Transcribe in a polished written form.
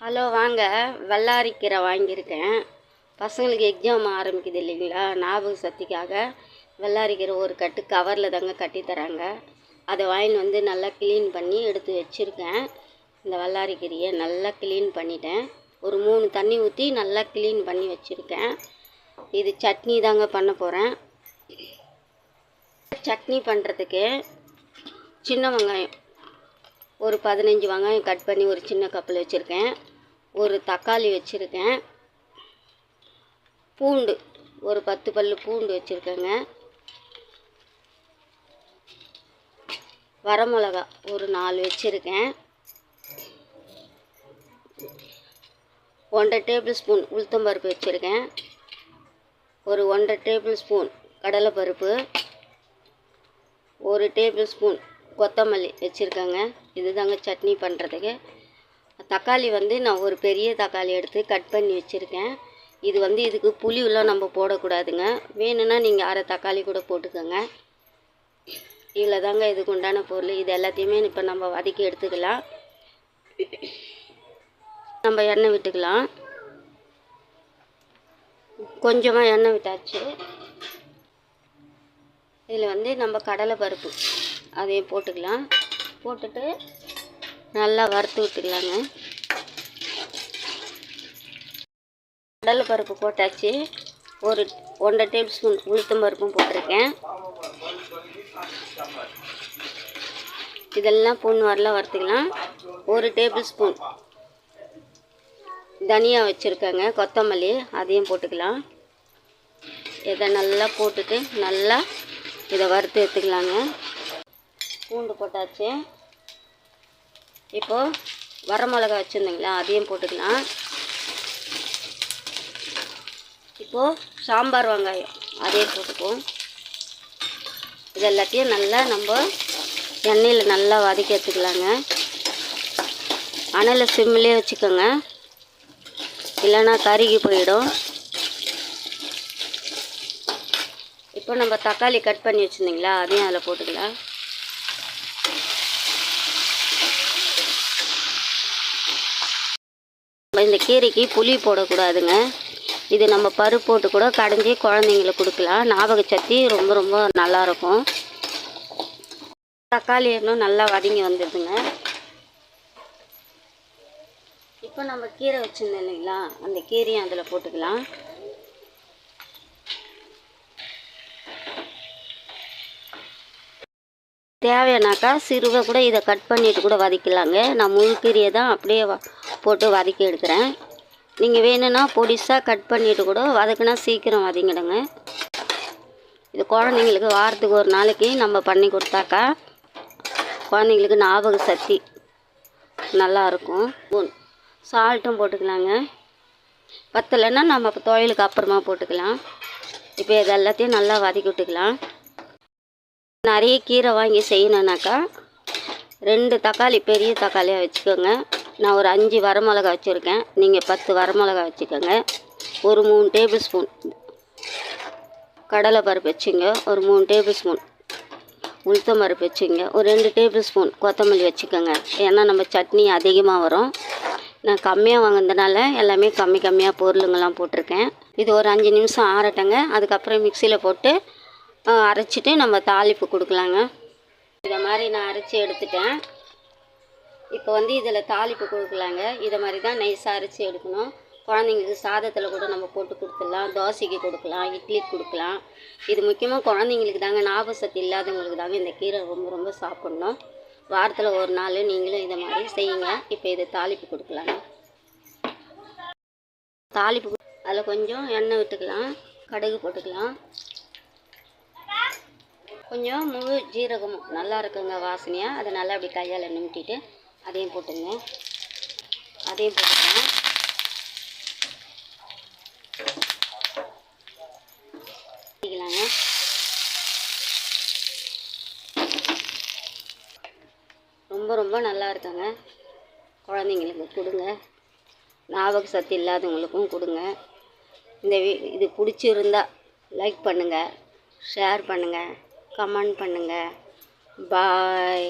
Hello வாங்க, வெள்ளாரிக்கீரை வாங்கியிருக்கேன். பசங்களுக்கு எக்ஸாம் ஆரம்பிக்குது இல்லைங்களா, ஞாபக சக்திக்காக வெள்ளாரிக்கீரை ஒரு கட்டு கவரில் தாங்க கட்டி தராங்க. அதை வாங்கிட்டு வந்து நல்லா க்ளீன் பண்ணி எடுத்து வச்சுருக்கேன். இந்த வெள்ளாரிக்கீரையை நல்லா க்ளீன் பண்ணிட்டேன். ஒரு 3 தண்ணி ஊற்றி நல்லா க்ளீன் பண்ணி வச்சுருக்கேன். இது சட்னி தாங்க பண்ண போகிறேன். சட்னி பண்ணுறதுக்கு சின்ன வெங்காயம் ஒரு 15 வெங்காயம் கட் பண்ணி ஒரு சின்ன கப்பில் வச்சுருக்கேன். ஒரு தக்காளி வச்சுருக்கேன். பூண்டு ஒரு 10 பல் பூண்டு வச்சுருக்கேங்க. வரமிளகா ஒரு 4 வச்சுருக்கேன். 1½ டேபிள் ஸ்பூன் உளுத்தம்பருப்பு வச்சுருக்கேன். ஒரு 1½ டேபிள் ஸ்பூன் கடலைப்பருப்பு, 1 டேபிள் ஸ்பூன் கொத்தமல்லி வச்சுருக்கேங்க. இது தாங்க சட்னி பண்ணுறதுக்கு. தக்காளி நான் ஒரு பெரிய தக்காளி எடுத்து கட் பண்ணி வச்சுருக்கேன். இது இதுக்கு புளியெல்லாம் நம்ம போடக்கூடாதுங்க. வேணும்னா நீங்கள் அரை தக்காளி கூட போட்டுக்கோங்க. இவ்வளோ தாங்க இதுக்கு உண்டான பொருள். இது எல்லாத்தையுமே இப்போ நம்ம வதக்கி எடுத்துக்கலாம். நம்ம எண்ணெய் விட்டுக்கலாம். கொஞ்சமாக எண்ணெய் விட்டாச்சு. இதில் நம்ம கடலை பருப்பு அதையும் போட்டுக்கலாம். போட்டுட்டு நல்லா வறுத்து விட்டுக்கலாங்க. கடலை பருப்பு போட்டாச்சு. ஒரு 1½ டேபிள் ஸ்பூன் உளுத்தம் பருப்பும் போட்டிருக்கேன். இதெல்லாம் வரலாம் வறுத்துக்கலாம். 1 டேபிள் ஸ்பூன் தனியா வச்சுருக்கேங்க, கொத்தமல்லி அதையும் போட்டுக்கலாம். இதை நல்லா போட்டுட்டு நல்லா இதை வறுத்து எடுத்துக்கலாங்க. பூண்டு போட்டாச்சு. இப்போது வரமிளகா வச்சுருந்தீங்களா, அதையும் போட்டுக்கலாம். இப்போது சாம்பார் வெங்காயம் அதையும் போட்டுக்குவோம். இது எல்லாத்தையும் நல்லா நம்ம எண்ணெயில் நல்லா வதக்கி எடுத்துக்கலாங்க. அனலை சிம்மிலே வச்சுக்கோங்க, இல்லைன்னா கருகி போயிடும். இப்போ நம்ம தக்காளி கட் பண்ணி வச்சுருந்தீங்களா, அதையும் அதில் போட்டுக்கலாம். இந்த கீரைக்கு புளி போடக்கூடாதுங்க. இது நம்ம பருப்பு போட்டு கூட கடைஞ்சி குழந்தைங்களுக்கு கொடுக்கலாம். ஞாபக சக்தி ரொம்ப ரொம்ப நல்லாயிருக்கும். தக்காளி இன்னும் நல்லா வதங்கி வந்துடுதுங்க. இப்போ நம்ம கீரை வச்சுருந்தோம் இல்லைங்களா, அந்த கீரையும் அதில் போட்டுக்கலாம். தேவையானாக்கா சிறுவை கூட இதை கட் பண்ணிவிட்டு கூட வதக்கலாங்க. நான் முழு கீரையை தான் அப்படியே போட்டு வதக்கி எடுக்கிறேன். நீங்கள் வேணும்னா பொடிசாக கட் பண்ணிவிட்டு கூட வதக்குனா சீக்கிரம் வதங்கிடுங்க. இது குழந்தைங்களுக்கு வாரத்துக்கு ஒரு நாளைக்கு நம்ம பண்ணி கொடுத்தாக்கா குழந்தைங்களுக்கு ஞாபக சக்தி நல்லாயிருக்கும். சால்ட்டும் போட்டுக்கலாங்க. பத்தலைன்னா நம்ம துவையலுக்கு அப்புறமா போட்டுக்கலாம். இப்போ இது எல்லாத்தையும் நல்லா வதக்கி விட்டுக்கலாம். நிறைய கீரை வாங்கி செய்யணுன்னாக்கா 2 தக்காளி பெரிய தக்காளியாக வச்சுக்கோங்க. நான் ஒரு 5 வரமிளகா வச்சுருக்கேன். நீங்கள் 10 வரமிளகா வச்சுக்கோங்க. ஒரு 3 டேபிள் ஸ்பூன் கடலை பருப்பு வச்சுங்க. ஒரு 3 டேபிள் ஸ்பூன் உளுத்தம் பருப்பு வச்சுங்க. ஒரு 2 டேபிள் ஸ்பூன் கொத்தமல்லி வச்சுக்கோங்க. ஏன்னா நம்ம சட்னி அதிகமாக வரும். நான் கம்மியாக வாங்கினதுனால எல்லாமே கம்மியாக பொருளுங்கள்லாம் போட்டிருக்கேன். இது ஒரு 5 நிமிஷம் ஆறட்டங்க. அதுக்கப்புறம் மிக்சியில் போட்டு அரைச்சிட்டு நம்ம தாளிப்பு கொடுக்கலாங்க. இதை மாதிரி நான் அரைச்சி எடுத்துட்டேன். இப்போ இதில் தாளிப்பு கொடுக்கலாங்க. இதை மாதிரி தான் நைஸாக அரைச்சி எடுக்கணும். குழந்தைங்களுக்கு சாதத்தில் கூட நம்ம போட்டு கொடுத்துடலாம். தோசைக்கு கொடுக்கலாம், இட்லிக்கு கொடுக்கலாம். இது முக்கியமாக குழந்தைங்களுக்கு தாங்க, ஞாபக சக்தி இல்லாதவங்களுக்கு தாங்க இந்த கீரை ரொம்ப ரொம்ப சாப்பிட்ணும். வாரத்தில் ஒரு நாள் நீங்களும் இதை மாதிரி செய்யுங்க. இப்போ இதை தாளிப்பு கொடுக்கலாங்க. தாளிப்பு அதில் கொஞ்சம் எண்ணெய் விட்டுக்கலாம். கடுகு போட்டுக்கலாம். கொஞ்சம் முழு ஜீரகமும் நல்லா இருக்குங்க வாசனையாக. அதை நல்லா அப்படி கையால் நிமிட்டிட்டு அதையும் போட்டுங்க. அதையும் போட்டுக்கலாம். ரொம்ப ரொம்ப நல்லா இருக்குங்க. குழந்தைங்களுக்கு கொடுங்க. ஞாபக சக்தி இல்லாதவங்களுக்கும் கொடுங்க. இது பிடிச்சிருந்தா லைக் பண்ணுங்கள், ஷேர் பண்ணுங்கள், கமெண்ட் பண்ணுங்கள். பாய்.